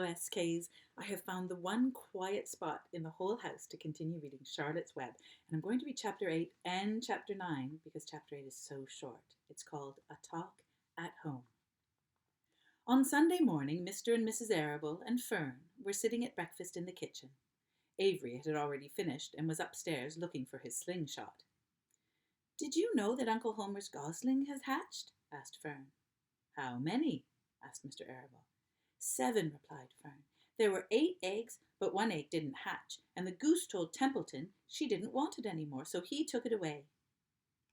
SKs, I have found the one quiet spot in the whole house to continue reading Charlotte's Web, and I'm going to read Chapter 8 and Chapter 9 because Chapter 8 is so short. It's called A Talk at Home. On Sunday morning, Mr. and Mrs. Arable and Fern were sitting at breakfast in the kitchen. Avery had already finished and was upstairs looking for his slingshot. "Did you know that Uncle Homer's gosling has hatched?" asked Fern. "How many?" asked Mr. Arable. "7," replied Fern. "There were 8 eggs, but 1 egg didn't hatch, and the goose told Templeton she didn't want it any more, so he took it away."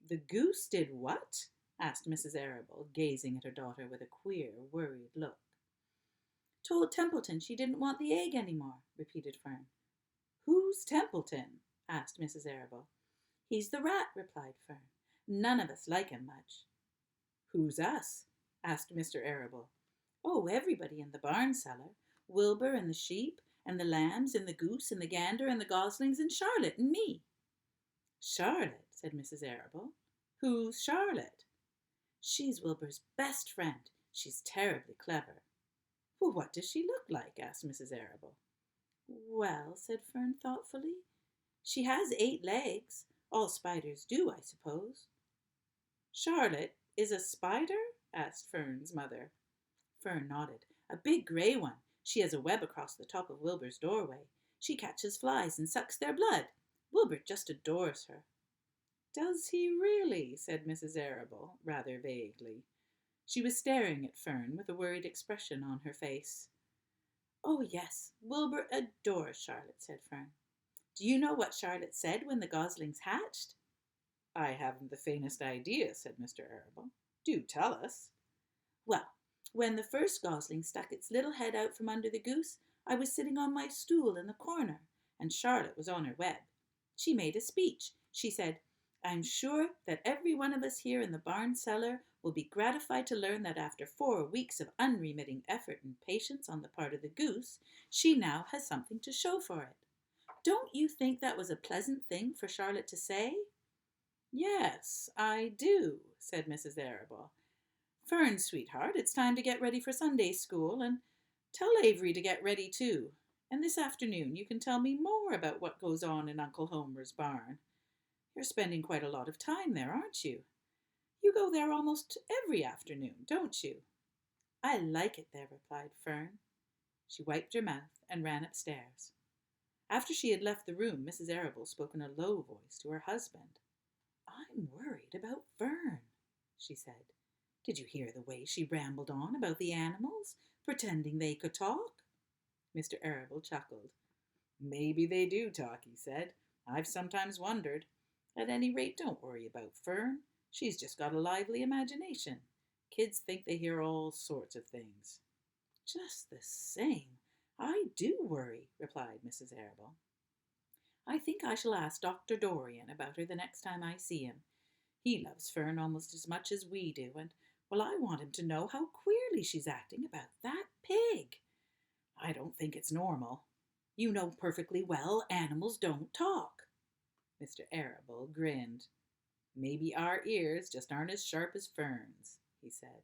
"The goose did what?" asked Mrs. Arable, gazing at her daughter with a queer, worried look. "Told Templeton she didn't want the egg any more," repeated Fern. "Who's Templeton?" asked Mrs. Arable. "He's the rat," replied Fern. "None of us like him much." "Who's us?" asked Mr. Arable. "Oh, everybody in the barn cellar. Wilbur and the sheep, and the lambs, and the goose, and the gander, and the goslings, and Charlotte, and me." "Charlotte," said Mrs. Arable. "Who's Charlotte?" "She's Wilbur's best friend. She's terribly clever." "Well, what does she look like?" asked Mrs. Arable. "Well," said Fern thoughtfully, "she has 8 legs. All spiders do, I suppose." "Charlotte is a spider?" asked Fern's mother. Fern nodded. "A big gray one. She has a web across the top of Wilbur's doorway. She catches flies and sucks their blood. Wilbur just adores her." "Does he really?" said Mrs. Arable, rather vaguely. She was staring at Fern with a worried expression on her face. "Oh, yes, Wilbur adores Charlotte," said Fern. "Do you know what Charlotte said when the goslings hatched?" "I haven't the faintest idea," said Mr. Arable. "Do tell us." "Well, when the first gosling stuck its little head out from under the goose, I was sitting on my stool in the corner, and Charlotte was on her web. She made a speech. She said, 'I'm sure that every one of us here in the barn cellar will be gratified to learn that after 4 weeks of unremitting effort and patience on the part of the goose, she now has something to show for it.' Don't you think that was a pleasant thing for Charlotte to say?" "Yes, I do," said Mrs. Arable. "Fern, sweetheart, it's time to get ready for Sunday school, and tell Avery to get ready too. And this afternoon you can tell me more about what goes on in Uncle Homer's barn. You're spending quite a lot of time there, aren't you? You go there almost every afternoon, don't you?" "I like it there," replied Fern. She wiped her mouth and ran upstairs. After she had left the room, Mrs. Arable spoke in a low voice to her husband. "I'm worried about Fern," she said. "Did you hear the way she rambled on about the animals, pretending they could talk?" Mr. Arable chuckled. "Maybe they do talk," he said. "I've sometimes wondered. At any rate, don't worry about Fern. She's just got a lively imagination. Kids think they hear all sorts of things." "Just the same, I do worry," replied Mrs. Arable. "I think I shall ask Dr. Dorian about her the next time I see him. He loves Fern almost as much as we do, and, well, I want him to know how queerly she's acting about that pig. I don't think it's normal. You know perfectly well animals don't talk." Mr. Arable grinned. "Maybe our ears just aren't as sharp as Fern's," he said.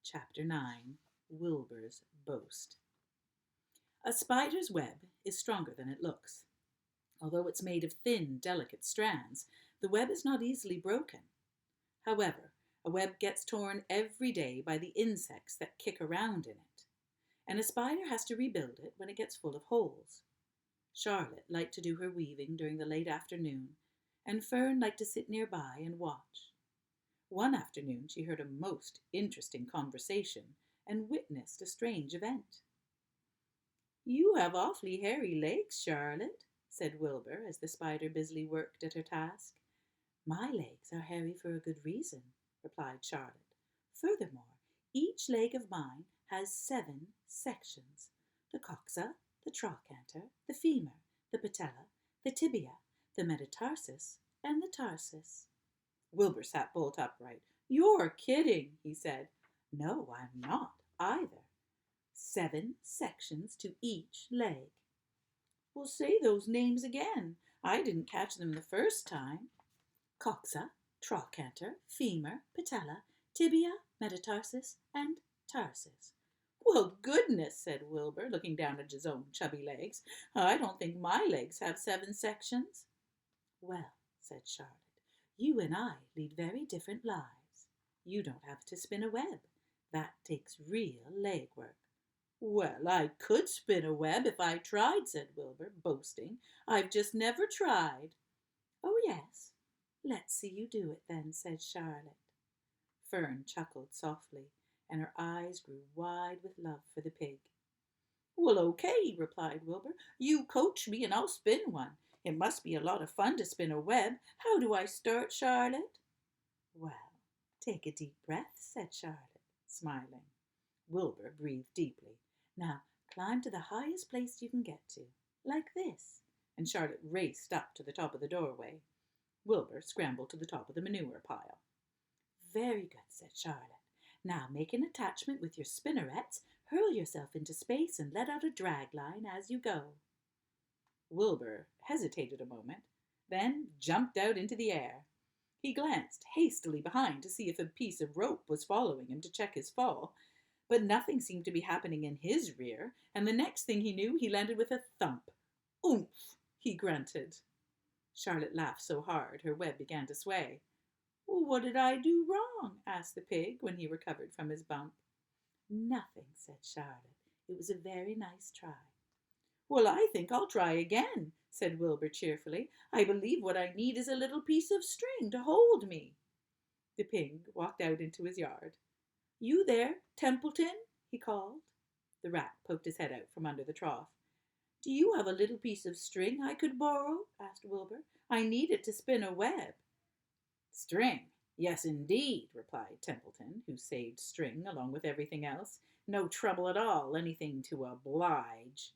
Chapter 9. Wilbur's Boast. A spider's web is stronger than it looks. Although it's made of thin, delicate strands, the web is not easily broken. However, a web gets torn every day by the insects that kick around in it, and a spider has to rebuild it when it gets full of holes. Charlotte liked to do her weaving during the late afternoon, and Fern liked to sit nearby and watch. One afternoon she heard a most interesting conversation and witnessed a strange event. "You have awfully hairy legs, Charlotte," said Wilbur as the spider busily worked at her task. "My legs are hairy for a good reason," replied Charlotte. "Furthermore, each leg of mine has 7 sections: the coxa, the trochanter, the femur, the patella, the tibia, the metatarsus, and the tarsus." Wilbur sat bolt upright. "You're kidding," he said. "No, I'm not either. 7 sections to each leg." "Well, say those names again. I didn't catch them the first time." "Coxa, trochanter, femur, patella, tibia, metatarsus, and tarsus." Well, goodness, said Wilbur, looking down at his own chubby legs. I don't think my legs have 7 sections. Well, said Charlotte, you and I lead very different lives. You don't have to spin a web. That takes real leg work. Well, I could spin a web if I tried, said Wilbur, boasting. I've just never tried. Oh, yes. Let's see you do it then, said Charlotte. Fern chuckled softly, and her eyes grew wide with love for the pig. Well, okay, replied Wilbur. You coach me and I'll spin one. It must be a lot of fun to spin a web. How do I start, Charlotte? Well, take a deep breath, said Charlotte, smiling. Wilbur breathed deeply. Now, climb to the highest place you can get to, like this. And Charlotte raced up to the top of the doorway. Wilbur scrambled to the top of the manure pile. Very good, said Charlotte. Now make an attachment with your spinnerets, hurl yourself into space, and let out a drag line as you go. Wilbur hesitated a moment, then jumped out into the air. He glanced hastily behind to see if a piece of rope was following him to check his fall, but nothing seemed to be happening in his rear, and the next thing he knew, he landed with a thump. Oomph! He grunted. Charlotte laughed so hard her web began to sway. What did I do wrong? Asked the pig when he recovered from his bump. Nothing, said Charlotte. It was a very nice try. Well, I think I'll try again, said Wilbur cheerfully. I believe what I need is a little piece of string to hold me. The pig walked out into his yard. You there, Templeton? He called. The rat poked his head out from under the trough. Do you have a little piece of string I could borrow? Asked Wilbur. I need it to spin a web. String? Yes, indeed, replied Templeton, who saved string along with everything else. No trouble at all, anything to oblige.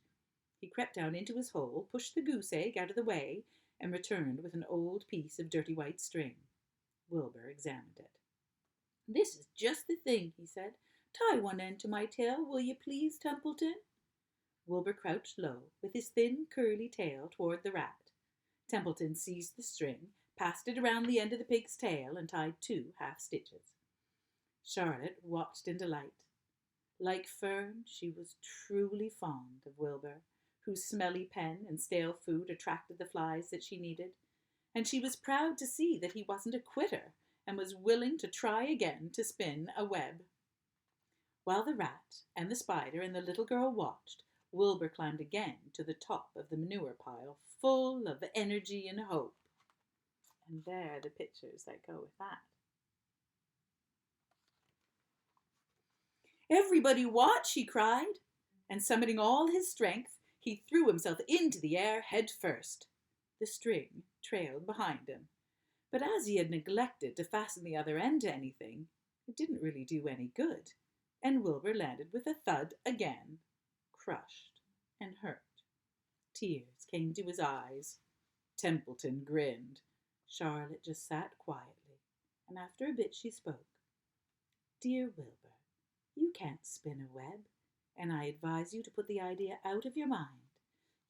He crept down into his hole, pushed the goose egg out of the way, and returned with an old piece of dirty white string. Wilbur examined it. This is just the thing, he said. Tie one end to my tail, will you please, Templeton? Wilbur crouched low, with his thin, curly tail toward the rat. Templeton seized the string, passed it around the end of the pig's tail, and tied 2 half-stitches. Charlotte watched in delight. Like Fern, she was truly fond of Wilbur, whose smelly pen and stale food attracted the flies that she needed, and she was proud to see that he wasn't a quitter and was willing to try again to spin a web. While the rat and the spider and the little girl watched, Wilbur climbed again to the top of the manure pile, full of energy and hope. And there are the pictures that go with that. Everybody watch, he cried, and summoning all his strength, he threw himself into the air head first. The string trailed behind him, but as he had neglected to fasten the other end to anything, it didn't really do any good, and Wilbur landed with a thud again, crushed and hurt. Tears came to his eyes. Templeton grinned. Charlotte just sat quietly, and after a bit she spoke. Dear Wilbur, you can't spin a web, and I advise you to put the idea out of your mind.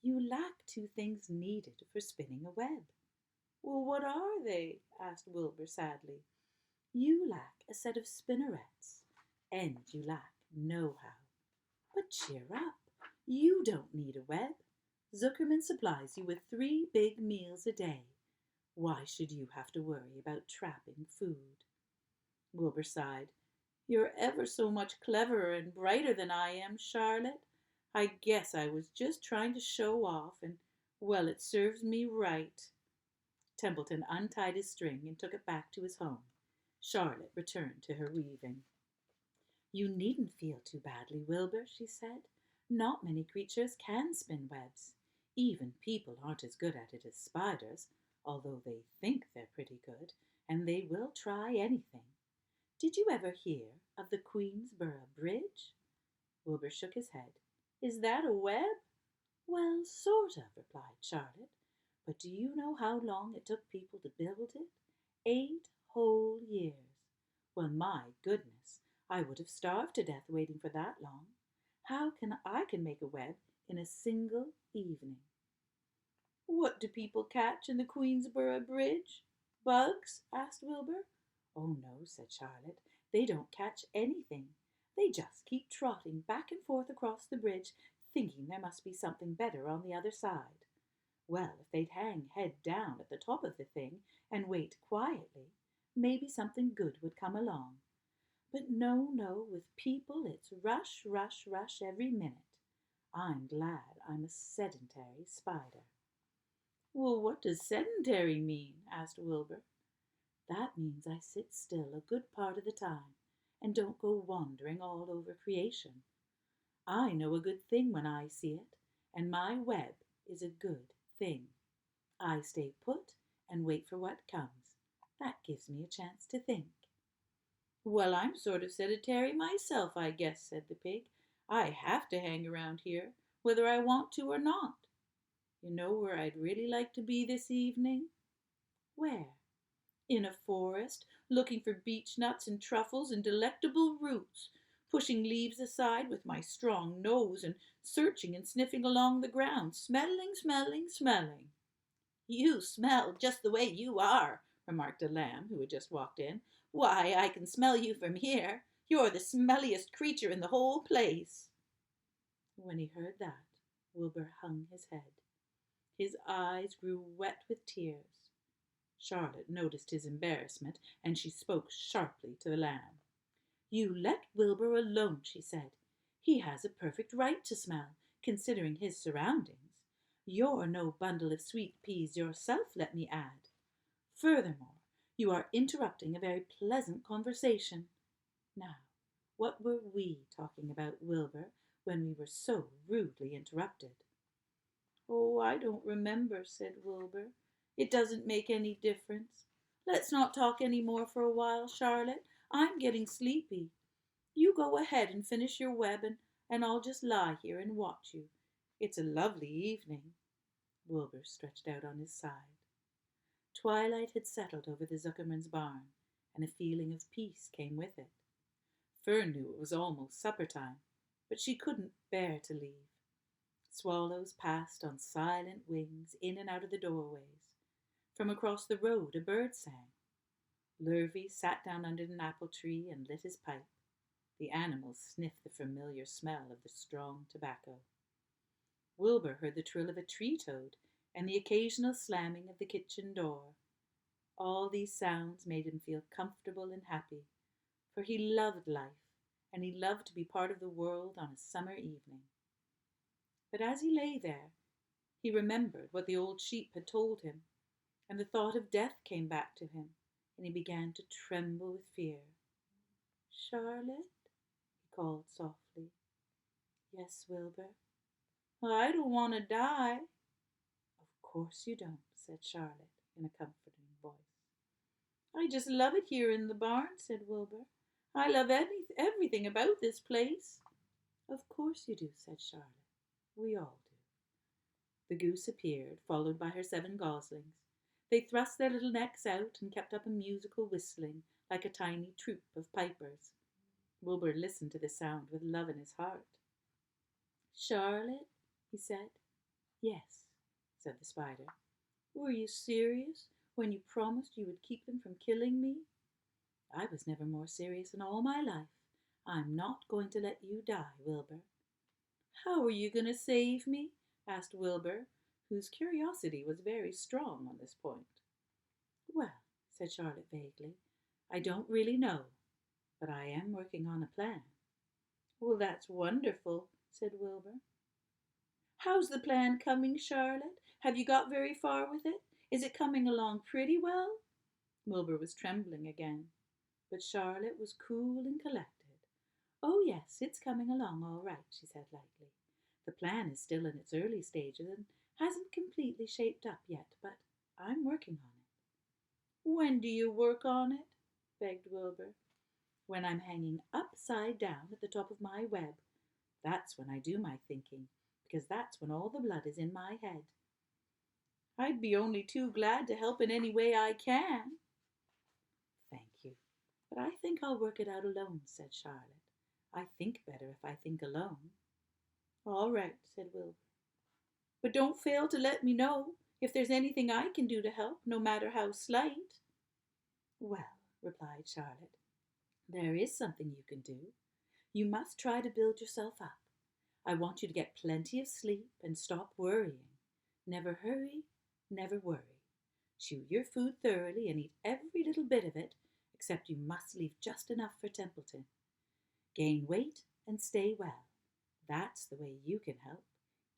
You lack 2 things needed for spinning a web. Well, what are they? Asked Wilbur sadly. You lack a set of spinnerets, and you lack know-how. But cheer up. You don't need a web. Zuckerman supplies you with 3 big meals a day. Why should you have to worry about trapping food? Wilbur sighed. You're ever so much cleverer and brighter than I am, Charlotte. I guess I was just trying to show off, and, well, it serves me right. Templeton untied his string and took it back to his home. Charlotte returned to her weaving. You needn't feel too badly, Wilbur, she said. Not many creatures can spin webs. Even people aren't as good at it as spiders, although they think they're pretty good, and they will try anything. Did you ever hear of the Queensborough Bridge? Wilbur shook his head. Is that a web? Well, sort of, replied Charlotte. But do you know how long it took people to build it? 8 whole years. Well, my goodness, I would have starved to death waiting for that long. How can I make a web in a single evening? What do people catch in the Queensborough Bridge? Bugs? Asked Wilbur. Oh, no, said Charlotte. They don't catch anything. They just keep trotting back and forth across the bridge, thinking there must be something better on the other side. Well, if they'd hang head down at the top of the thing and wait quietly, maybe something good would come along. But no, no, with people it's rush, rush, rush every minute. I'm glad I'm a sedentary spider. Well, what does sedentary mean? Asked Wilbur. That means I sit still a good part of the time and don't go wandering all over creation. I know a good thing when I see it, and my web is a good thing. I stay put and wait for what comes. That gives me a chance to think. Well, I'm sort of sedentary myself, I guess, said the pig. I have to hang around here, whether I want to or not. You know where I'd really like to be this evening? Where? In a forest, looking for beech nuts and truffles and delectable roots, pushing leaves aside with my strong nose and searching and sniffing along the ground, smelling, smelling, smelling. You smell just the way you are, remarked a lamb who had just walked in. Why, I can smell you from here. You're the smelliest creature in the whole place. When he heard that, Wilbur hung his head. His eyes grew wet with tears. Charlotte noticed his embarrassment, and she spoke sharply to the lamb. You let Wilbur alone, she said. He has a perfect right to smell, considering his surroundings. You're no bundle of sweet peas yourself, let me add. Furthermore, you are interrupting a very pleasant conversation. Now, what were we talking about, Wilbur, when we were so rudely interrupted? Oh, I don't remember, said Wilbur. It doesn't make any difference. Let's not talk any more for a while, Charlotte. I'm getting sleepy. You go ahead and finish your web, and I'll just lie here and watch you. It's a lovely evening. Wilbur stretched out on his side. Twilight had settled over the Zuckerman's barn, and a feeling of peace came with it. Fern knew it was almost supper time, but she couldn't bear to leave. Swallows passed on silent wings in and out of the doorways. From across the road a bird sang. Lurvy sat down under an apple tree and lit his pipe. The animals sniffed the familiar smell of the strong tobacco. Wilbur heard the trill of a tree-toad and the occasional slamming of the kitchen door. All these sounds made him feel comfortable and happy, for he loved life, and he loved to be part of the world on a summer evening. But as he lay there, he remembered what the old sheep had told him, and the thought of death came back to him, and he began to tremble with fear. Charlotte, he called softly. Yes, Wilbur. I don't want to die. Of course you don't, said Charlotte in a comforting voice. I just love it here in the barn, said Wilbur. I love everything about this place. Of course you do, said Charlotte. We all do. The goose appeared, followed by her 7 goslings. They thrust their little necks out and kept up a musical whistling, like a tiny troop of pipers. Wilbur listened to the sound with love in his heart. Charlotte, he said. Yes, said the spider. Were you serious when you promised you would keep them from killing me? I was never more serious in all my life. I'm not going to let you die, Wilbur. How are you going to save me? Asked Wilbur, whose curiosity was very strong on this point. Well, said Charlotte vaguely, I don't really know, but I am working on a plan. Well, that's wonderful, said Wilbur. How's the plan coming, Charlotte? Have you got very far with it? Is it coming along pretty well? Wilbur was trembling again, but Charlotte was cool and collected. Oh, yes, it's coming along all right, she said lightly. The plan is still in its early stages and hasn't completely shaped up yet, but I'm working on it. When do you work on it? Begged Wilbur. When I'm hanging upside down at the top of my web. That's when I do my thinking, because that's when all the blood is in my head. I'd be only too glad to help in any way I can. Thank you, but I think I'll work it out alone, said Charlotte. I think better if I think alone. All right, said Wilbur. But don't fail to let me know if there's anything I can do to help, no matter how slight. Well, replied Charlotte, there is something you can do. You must try to build yourself up. I want you to get plenty of sleep and stop worrying. Never hurry, never worry. Chew your food thoroughly and eat every little bit of it, except you must leave just enough for Templeton. Gain weight and stay well. That's the way you can help.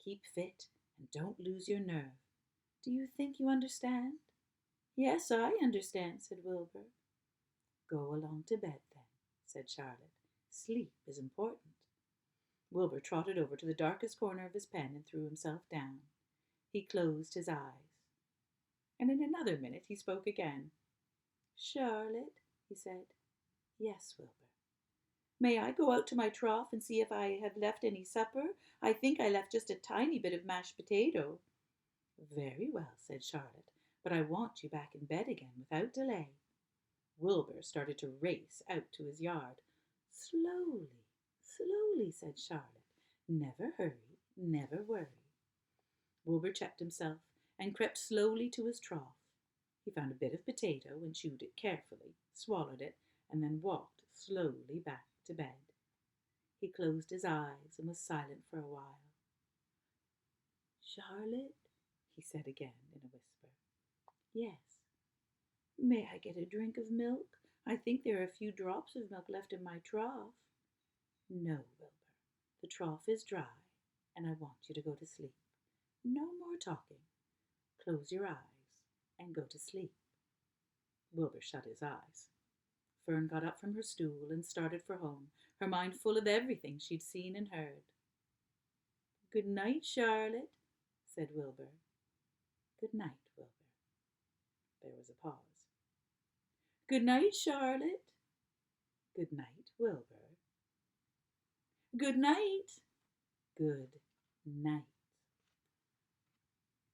Keep fit and don't lose your nerve. Do you think you understand? Yes, I understand, said Wilbur. Go along to bed then, said Charlotte. Sleep is important. Wilbur trotted over to the darkest corner of his pen and threw himself down. He closed his eyes. And in another minute he spoke again. Charlotte, he said. Yes, Wilbur. May I go out to my trough and see if I have left any supper? I think I left just a tiny bit of mashed potato. Very well, said Charlotte, but I want you back in bed again without delay. Wilbur started to race out to his yard. Slowly, slowly, said Charlotte. Never hurry, never worry. Wilbur checked himself and crept slowly to his trough. He found a bit of potato and chewed it carefully, swallowed it, and then walked slowly back to bed. He closed his eyes and was silent for a while. Charlotte, he said again in a whisper. Yes. May I get a drink of milk? I think there are a few drops of milk left in my trough. No, Wilbur. The trough is dry, and I want you to go to sleep. No more talking. Close your eyes and go to sleep. Wilbur shut his eyes. Fern got up from her stool and started for home, her mind full of everything she'd seen and heard. Good night, Charlotte, said Wilbur. Good night, Wilbur. There was a pause. Good night, Charlotte. Good night, Wilbur. Good night. Good night.